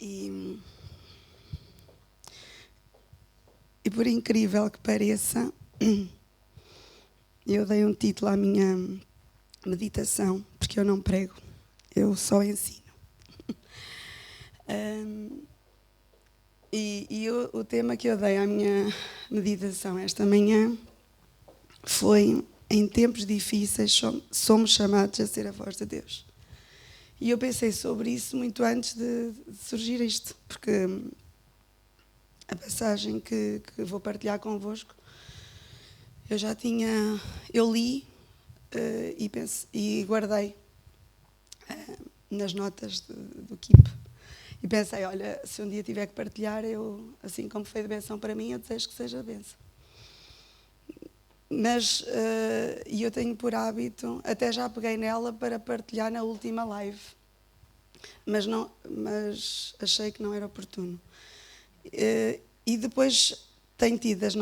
E por incrível que pareça, eu dei um título à minha meditação, porque eu não prego, eu só ensino. O tema que eu dei à minha meditação esta manhã foi: em tempos difíceis somos chamados a ser a voz de Deus. E eu pensei sobre isso muito antes de surgir isto, porque a passagem que vou partilhar convosco, eu li e guardei nas notas do Keep. E pensei, olha, se um dia tiver que partilhar, assim como foi de bênção para mim, eu desejo que seja bênção. Mas eu tenho por hábito, até já peguei nela para partilhar na última live, mas achei que não era oportuno. E depois tenho tido as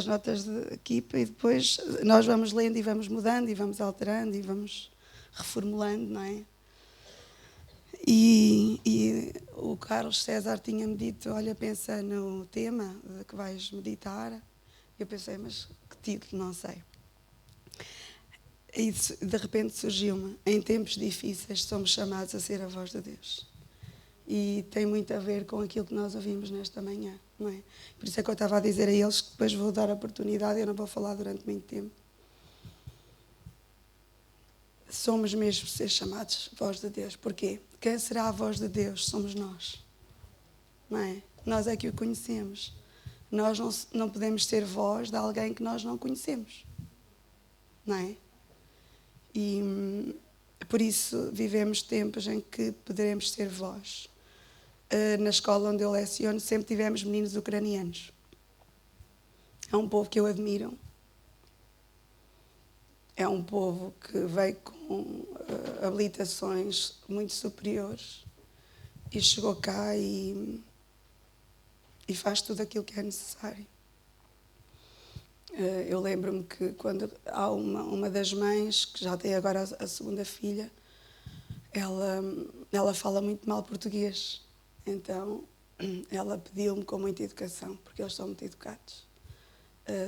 notas de equipa, e depois nós vamos lendo e vamos mudando e vamos alterando e vamos reformulando, não é? E o Carlos César tinha-me dito, olha, pensa no tema de que vais meditar. Eu pensei, mas que título, não sei. E de repente surgiu-me: em tempos difíceis somos chamados a ser a voz de Deus. E tem muito a ver com aquilo que nós ouvimos nesta manhã, não é? Por isso é que eu estava a dizer a eles que depois vou dar a oportunidade, eu não vou falar durante muito tempo. Somos mesmo ser chamados voz de Deus. Porquê? Quem será a voz de Deus? Somos nós, não é? Nós é que o conhecemos. Nós não podemos ser voz de alguém que nós não conhecemos, não é? E por isso vivemos tempos em que poderemos ser voz. Na escola onde eu leciono sempre tivemos meninos ucranianos. É um povo que eu admiro. É um povo que veio com habilitações muito superiores e chegou cá e faz tudo aquilo que é necessário. Eu lembro-me que quando há uma das mães, que já tem agora a segunda filha, ela fala muito mal português. Então, ela pediu-me com muita educação, porque eles são muito educados.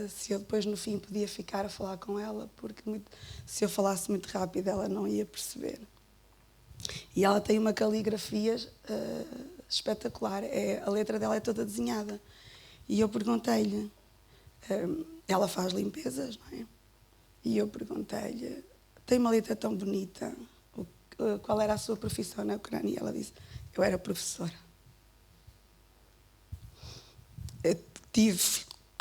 Se eu depois no fim podia ficar a falar com ela, porque se eu falasse muito rápido ela não ia perceber. E ela tem uma caligrafia espetacular, a letra dela é toda desenhada. E eu perguntei-lhe, ela faz limpezas, não é? E eu perguntei-lhe, tem uma letra tão bonita, qual era a sua profissão na Ucrânia? E ela disse, eu era professora.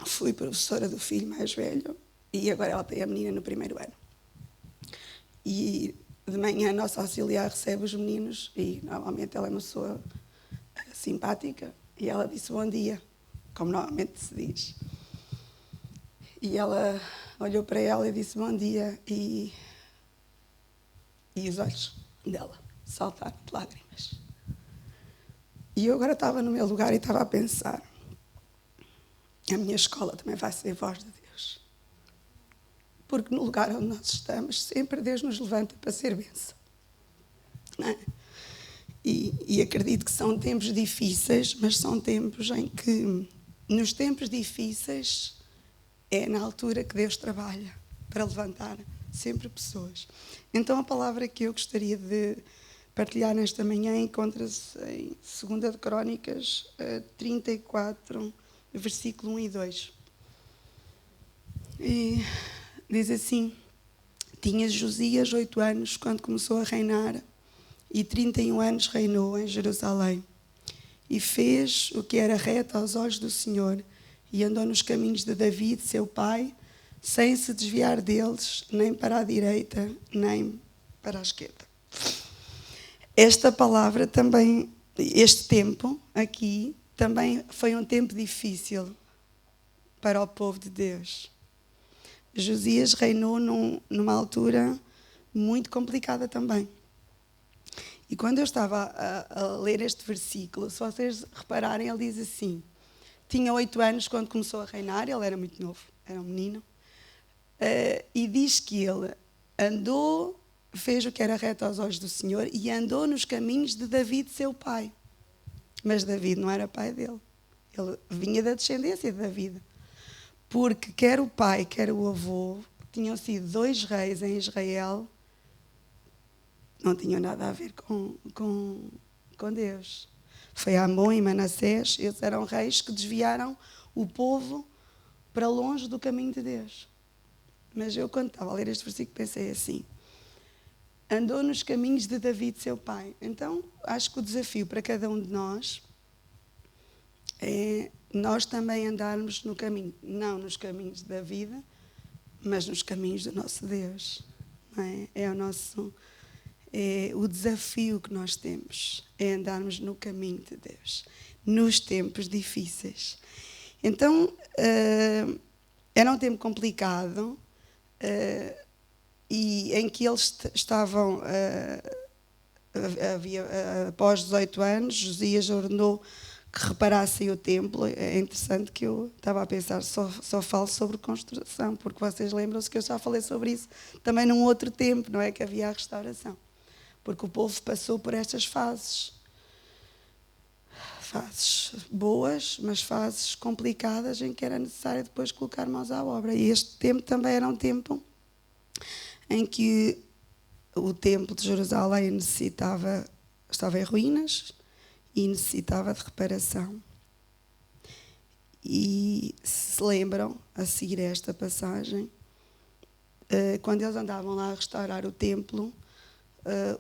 Fui professora do filho mais velho e agora ela tem a menina no primeiro ano. E de manhã a nossa auxiliar recebe os meninos e normalmente ela é uma pessoa simpática e ela disse bom dia, como normalmente se diz. E ela olhou para ela e disse bom dia e os olhos dela saltaram de lágrimas. E eu agora estava no meu lugar e estava a pensar, a minha escola também vai ser voz de Deus. Porque no lugar onde nós estamos, sempre Deus nos levanta para ser bênção. Não é? E acredito que são tempos difíceis, mas são tempos em que, nos tempos difíceis, é na altura que Deus trabalha para levantar sempre pessoas. Então a palavra que eu gostaria de partilhar nesta manhã encontra-se em 2 Crónicas 34, versículo 1 e 2. E diz assim: tinha Josias 8 anos quando começou a reinar, e 31 anos reinou em Jerusalém. E fez o que era reto aos olhos do Senhor, e andou nos caminhos de David, seu pai, sem se desviar deles, nem para a direita, nem para a esquerda. Esta palavra também, este tempo aqui, também foi um tempo difícil para o povo de Deus. Josias reinou numa altura muito complicada também. E quando eu estava a ler este versículo, se vocês repararem, ele diz assim, tinha 8 anos quando começou a reinar, ele era muito novo, era um menino, e diz que ele fez o que era reto aos olhos do Senhor e andou nos caminhos de David, seu pai. Mas David não era pai dele. Ele vinha da descendência de David. Porque quer o pai, quer o avô, tinham sido 2 reis em Israel, não tinham nada a ver com Deus. Foi Amon e Manassés, eles eram reis que desviaram o povo para longe do caminho de Deus. Mas eu, quando estava a ler este versículo, pensei assim: andou nos caminhos de David, seu pai. Então, acho que o desafio para cada um de nós é nós também andarmos no caminho, não nos caminhos da vida, mas nos caminhos do nosso Deus. Não é? É o desafio que nós temos, é andarmos no caminho de Deus, nos tempos difíceis. Então, era um tempo complicado, e em que eles estavam, após 18 anos, Josias ordenou que reparassem o templo. É interessante que eu estava a pensar, só falo sobre construção, porque vocês lembram-se que eu já falei sobre isso também num outro tempo, não é? Que havia a restauração. Porque o povo passou por estas fases boas, mas fases complicadas em que era necessário depois colocar mãos à obra. E este tempo também era um tempo em que o templo de Jerusalém estava em ruínas e necessitava de reparação. E se lembram, a seguir esta passagem, quando eles andavam lá a restaurar o templo,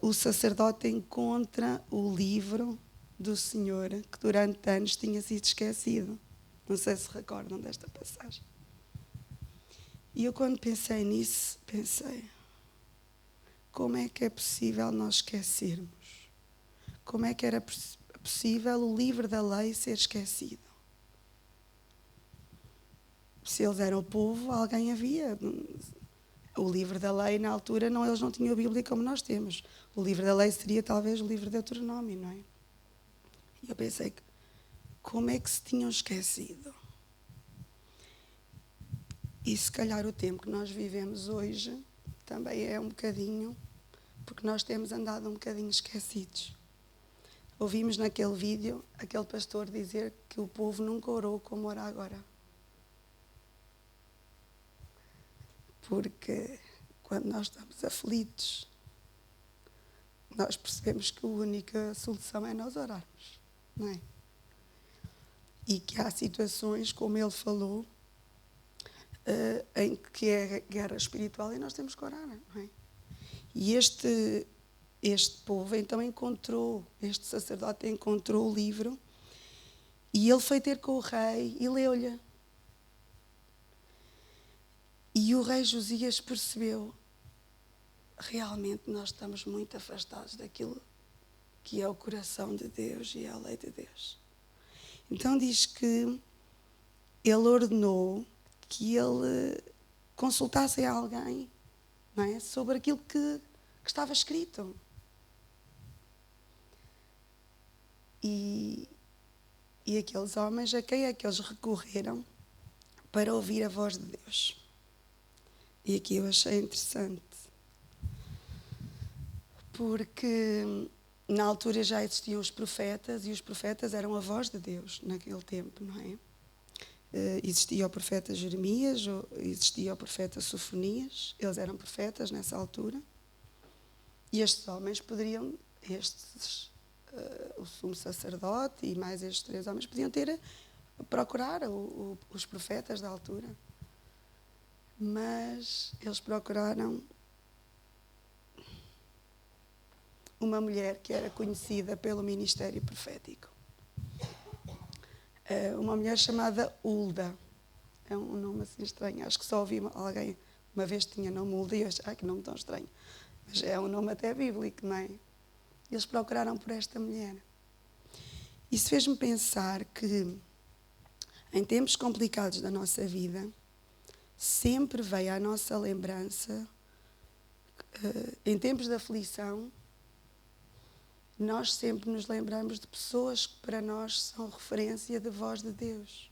o sacerdote encontra o livro do Senhor que durante anos tinha sido esquecido. Não sei se recordam desta passagem. E eu, quando pensei nisso, pensei: como é que é possível nós esquecermos? Como é que era possível o livro da lei ser esquecido? Se eles eram o povo, alguém havia. O livro da lei, na altura, eles não tinham a Bíblia como nós temos. O livro da lei seria talvez o livro de Deuteronômio, não é? E eu pensei: como é que se tinham esquecido? E se calhar o tempo que nós vivemos hoje também é um bocadinho, porque nós temos andado um bocadinho esquecidos. Ouvimos naquele vídeo aquele pastor dizer que o povo nunca orou como ora agora. Porque quando nós estamos aflitos, nós percebemos que a única solução é nós orarmos, não é? E que há situações, como ele falou, em que é guerra espiritual e nós temos que orar, não é? E este povo então este sacerdote encontrou o livro e ele foi ter com o rei e leu-lhe. E o rei Josias percebeu: realmente nós estamos muito afastados daquilo que é o coração de Deus e a lei de Deus. Então diz que ele ordenou que ele consultasse a alguém, não é? Sobre aquilo que estava escrito. E aqueles homens, a quem é que eles recorreram para ouvir a voz de Deus? E aqui eu achei interessante, porque na altura já existiam os profetas, e os profetas eram a voz de Deus naquele tempo, não é? Existia o profeta Jeremias, existia o profeta Sofonias, eles eram profetas nessa altura, e estes homens poderiam, o sumo sacerdote e mais estes 3 homens, podiam procurar os profetas da altura. Mas eles procuraram uma mulher que era conhecida pelo ministério profético. Uma mulher chamada Hulda. É um nome assim estranho. Acho que só ouvi alguém uma vez tinha nome Hulda e eu achei: que nome tão estranho. Mas é um nome até bíblico, não é? Eles procuraram por esta mulher. Isso fez-me pensar que, em tempos complicados da nossa vida, sempre veio à nossa lembrança, em tempos de aflição, nós sempre nos lembramos de pessoas que para nós são referência de voz de Deus.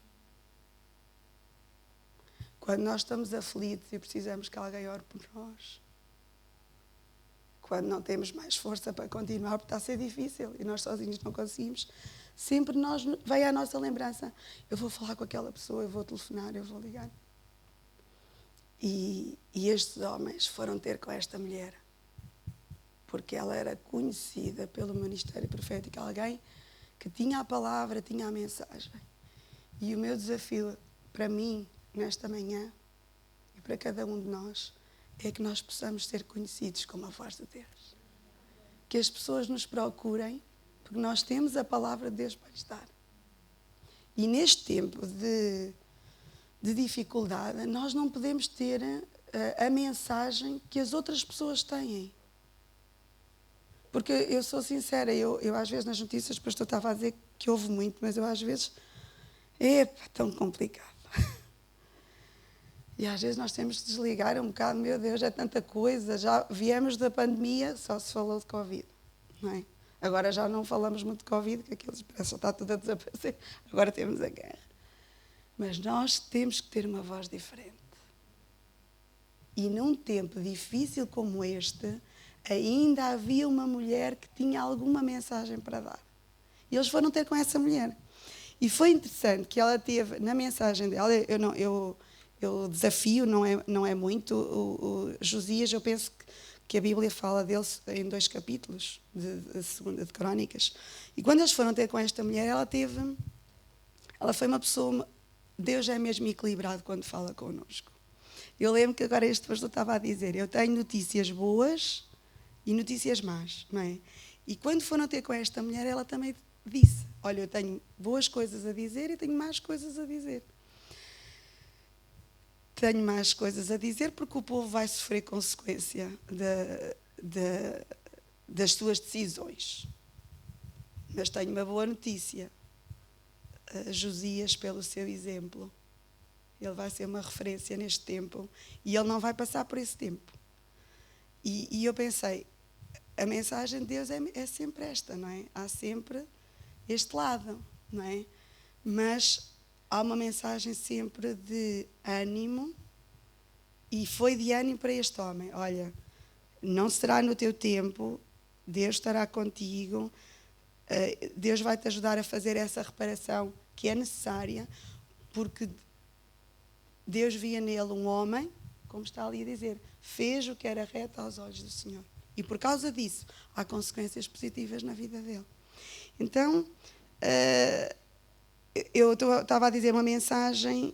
Quando nós estamos aflitos e precisamos que alguém ore por nós. Quando não temos mais força para continuar, porque está a ser difícil e nós sozinhos não conseguimos. sempre veio à nossa lembrança, eu vou falar com aquela pessoa, eu vou telefonar, eu vou ligar. E estes homens foram ter com esta mulher, porque ela era conhecida pelo ministério profético, alguém que tinha a palavra, tinha a mensagem. E o meu desafio para mim, nesta manhã, e para cada um de nós, é que nós possamos ser conhecidos como a voz de Deus. Que as pessoas nos procurem, porque nós temos a palavra de Deus para lhes dar. E neste tempo de dificuldade, nós não podemos ter a mensagem que as outras pessoas têm. Porque eu sou sincera, eu às vezes nas notícias, o pastor estava a dizer que houve muito, mas eu às vezes, tão complicado. E às vezes nós temos de desligar um bocado, meu Deus, é tanta coisa, já viemos da pandemia, só se falou de Covid, não é? Agora já não falamos muito de Covid, que aquilo já está tudo a desaparecer, agora temos a guerra. Mas nós temos que ter uma voz diferente. E num tempo difícil como este, ainda havia uma mulher que tinha alguma mensagem para dar. E eles foram ter com essa mulher. E foi interessante que ela teve, na mensagem dela, eu desafio, não é muito, o Josias, eu penso que a Bíblia fala dele em 2 capítulos, de Crónicas. E quando eles foram ter com esta mulher, ela foi uma pessoa, Deus é mesmo equilibrado quando fala connosco. Eu lembro que agora este pastor estava a dizer, eu tenho notícias boas e notícias más, não é? E quando foram ter com esta mulher, ela também disse, olha, eu tenho boas coisas a dizer e tenho más coisas a dizer. Tenho mais coisas a dizer porque o povo vai sofrer consequência das suas decisões. Mas tenho uma boa notícia. Josias, pelo seu exemplo, ele vai ser uma referência neste tempo e ele não vai passar por esse tempo. E eu pensei, a mensagem de Deus é sempre esta, não é? Há sempre este lado, não é? Mas há uma mensagem sempre de ânimo, e foi de ânimo para este homem. Olha, não será no teu tempo, Deus estará contigo, Deus vai te ajudar a fazer essa reparação que é necessária, porque Deus via nele um homem, como está ali a dizer, fez o que era reto aos olhos do Senhor. E por causa disso, há consequências positivas na vida dele. Então, eu estava a dizer uma mensagem,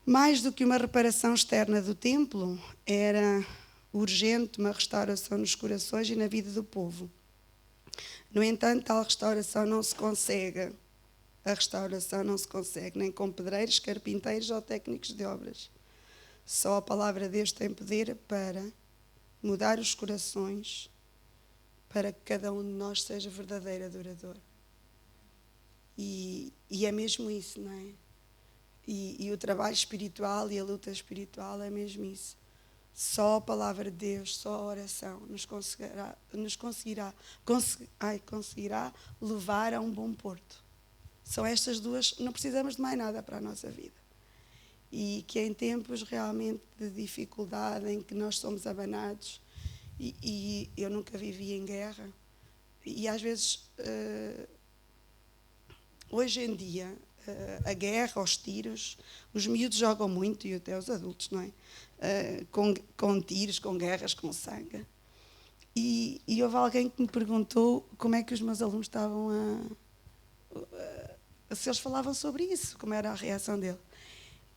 mais do que uma reparação externa do templo, era urgente uma restauração nos corações e na vida do povo. No entanto, tal restauração não se consegue. A restauração não se consegue nem com pedreiros, carpinteiros ou técnicos de obras. Só a palavra de Deus tem poder para mudar os corações, para que cada um de nós seja verdadeiro adorador. E é mesmo isso, não é? E o trabalho espiritual e a luta espiritual é mesmo isso. Só a palavra de Deus, só a oração conseguirá levar a um bom porto. São estas duas, não precisamos de mais nada para a nossa vida. E que em tempos realmente de dificuldade, em que nós somos abanados, e eu nunca vivi em guerra, e às vezes, hoje em dia, a guerra, os tiros, os miúdos jogam muito, e até os adultos, não é? Com tiros, com guerras, com sangue. E houve alguém que me perguntou como é que os meus alunos estavam se eles falavam sobre isso, como era a reação dele.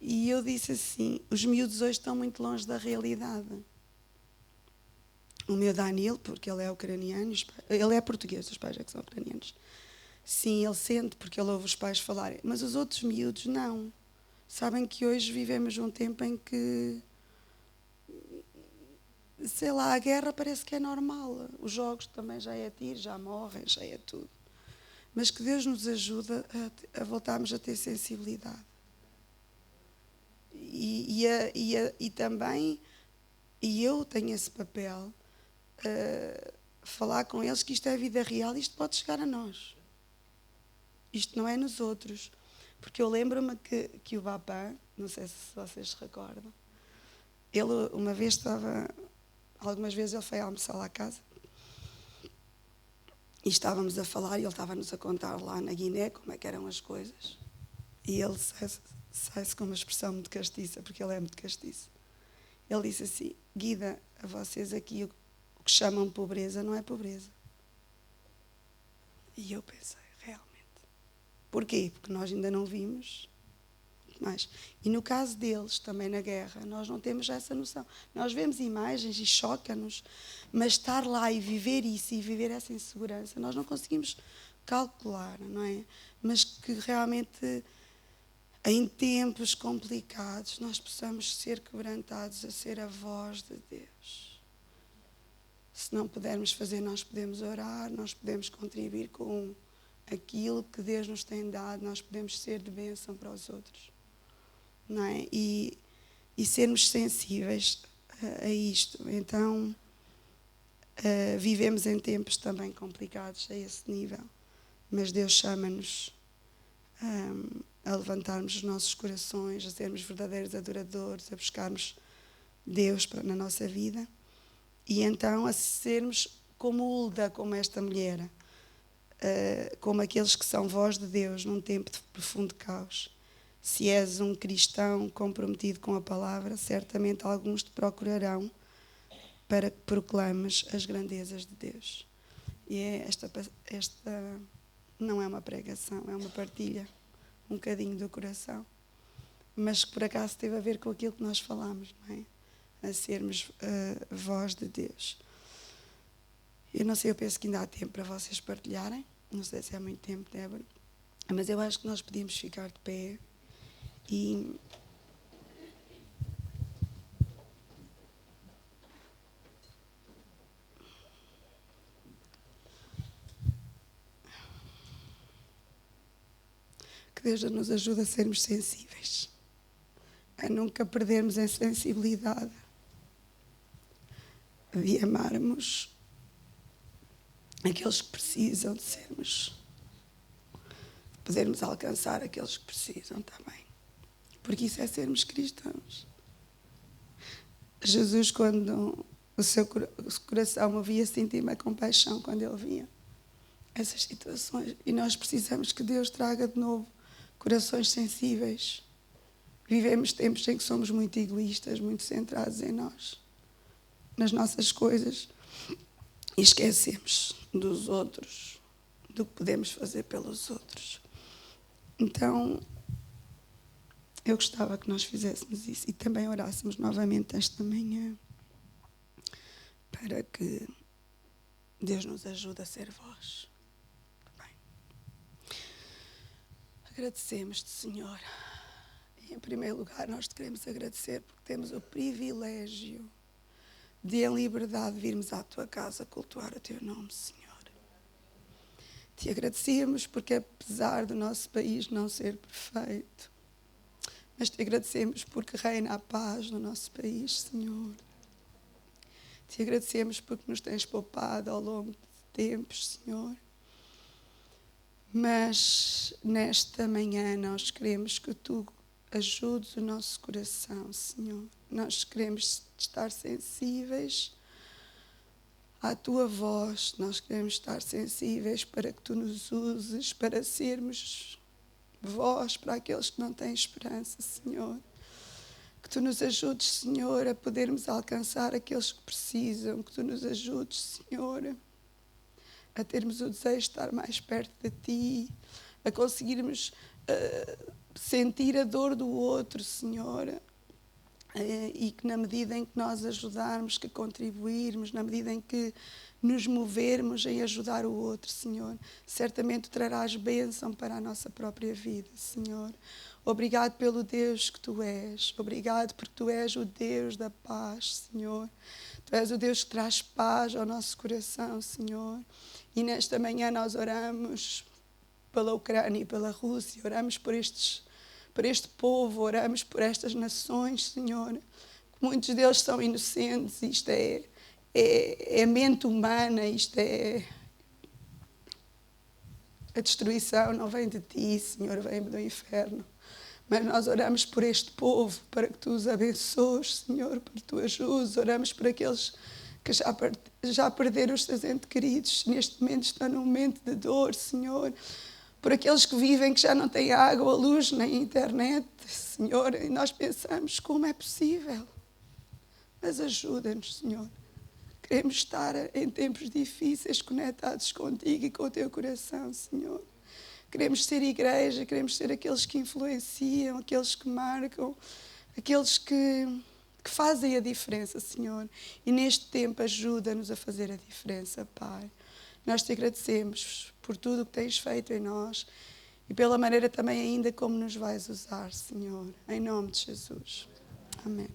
E eu disse assim, os miúdos hoje estão muito longe da realidade. O meu Danilo, porque ele é ucraniano, ele é português, os pais é que são ucranianos. Sim, ele sente porque ele ouve os pais falarem, mas os outros miúdos não. Sabem que hoje vivemos um tempo em que, sei lá, a guerra parece que é normal. Os jogos também já é tiro, já morrem, já é tudo. Mas que Deus nos ajude a voltarmos a ter sensibilidade. E também, e eu tenho esse papel, falar com eles que isto é a vida real, isto pode chegar a nós. Isto não é nos outros. Porque eu lembro-me que o Bapã, não sei se vocês se recordam, ele uma vez algumas vezes ele foi almoçar lá à casa, E estávamos a falar e ele estava-nos a contar lá na Guiné como é que eram as coisas. E ele sai-se com uma expressão muito castiça, porque ele é muito castiço. Ele disse assim: Guida, a vocês aqui o que chamam pobreza não é pobreza. E eu pensei, realmente. Porquê? Porque nós ainda não vimos mais. E no caso deles, também na guerra, nós não temos essa noção. Nós vemos imagens e choca-nos, mas estar lá e viver isso e viver essa insegurança, nós não conseguimos calcular, não é? Mas que realmente, em tempos complicados, nós possamos ser quebrantados a ser a voz de Deus. Se não pudermos fazer, nós podemos orar, nós podemos contribuir com aquilo que Deus nos tem dado, nós podemos ser de bênção para os outros. Não é? E sermos sensíveis a isto. Então, vivemos em tempos também complicados a esse nível, mas Deus chama-nos a levantarmos os nossos corações, a sermos verdadeiros adoradores, a buscarmos Deus na nossa vida e então a sermos como Hulda, como esta mulher, como aqueles que são voz de Deus num tempo de profundo caos. Se és um cristão comprometido com a palavra, certamente alguns te procurarão para que proclames as grandezas de Deus. E esta não é uma pregação, é uma partilha, um bocadinho do coração, mas que por acaso teve a ver com aquilo que nós falamos, não é? A sermos voz de Deus. Eu não sei, eu penso que ainda há tempo para vocês partilharem, não sei se há muito tempo, Débora, mas eu acho que nós podíamos ficar de pé. E que Deus nos ajude a sermos sensíveis, a nunca perdermos a sensibilidade de amarmos aqueles que precisam de sermos, de podermos alcançar aqueles que precisam também. Porque isso é sermos cristãos. Jesus, quando o seu coração havia sentir uma compaixão quando ele via essas situações. E nós precisamos que Deus traga de novo corações sensíveis. Vivemos tempos em que somos muito egoístas, muito centrados em nós, nas nossas coisas, e esquecemos dos outros, do que podemos fazer pelos outros. Então, eu gostava que nós fizéssemos isso e também orássemos novamente esta manhã para que Deus nos ajude a ser voz. Bem, agradecemos-te, Senhor. E, em primeiro lugar, nós te queremos agradecer porque temos o privilégio de, em liberdade, virmos à tua casa cultuar o teu nome, Senhor. Te agradecemos porque, apesar do nosso país não ser perfeito, mas te agradecemos porque reina a paz no nosso país, Senhor. Te agradecemos porque nos tens poupado ao longo de tempos, Senhor. Mas nesta manhã nós queremos que tu ajudes o nosso coração, Senhor. Nós queremos estar sensíveis à tua voz. Nós queremos estar sensíveis para que tu nos uses para sermos voz para aqueles que não têm esperança, Senhor. Que tu nos ajudes, Senhor, a podermos alcançar aqueles que precisam. Que tu nos ajudes, Senhor, a termos o desejo de estar mais perto de ti, a conseguirmos sentir a dor do outro, Senhor. E que na medida em que nós ajudarmos, que contribuirmos, na medida em que nos movermos em ajudar o outro, Senhor, certamente trarás bênção para a nossa própria vida, Senhor. Obrigado pelo Deus que tu és. Obrigado porque tu és o Deus da paz, Senhor. Tu és o Deus que traz paz ao nosso coração, Senhor. E nesta manhã nós oramos pela Ucrânia e pela Rússia, oramos por este povo, oramos por estas nações, Senhor. Muitos deles são inocentes, isto é mente humana, isto é... A destruição não vem de ti, Senhor, vem do inferno. Mas nós oramos por este povo, para que tu os abençoes, Senhor, para que tu ajudes. Oramos por aqueles que já já perderam os seus entes queridos, neste momento estão num momento de dor, Senhor. Por aqueles que vivem que já não têm água, luz, nem internet, Senhor. E nós pensamos, como é possível? Mas ajuda-nos, Senhor. Queremos estar em tempos difíceis conectados contigo e com o teu coração, Senhor. Queremos ser igreja, queremos ser aqueles que influenciam, aqueles que marcam, aqueles que fazem a diferença, Senhor. E neste tempo ajuda-nos a fazer a diferença, Pai. Nós te agradecemos por tudo o que tens feito em nós e pela maneira também ainda como nos vais usar, Senhor. Em nome de Jesus. Amém.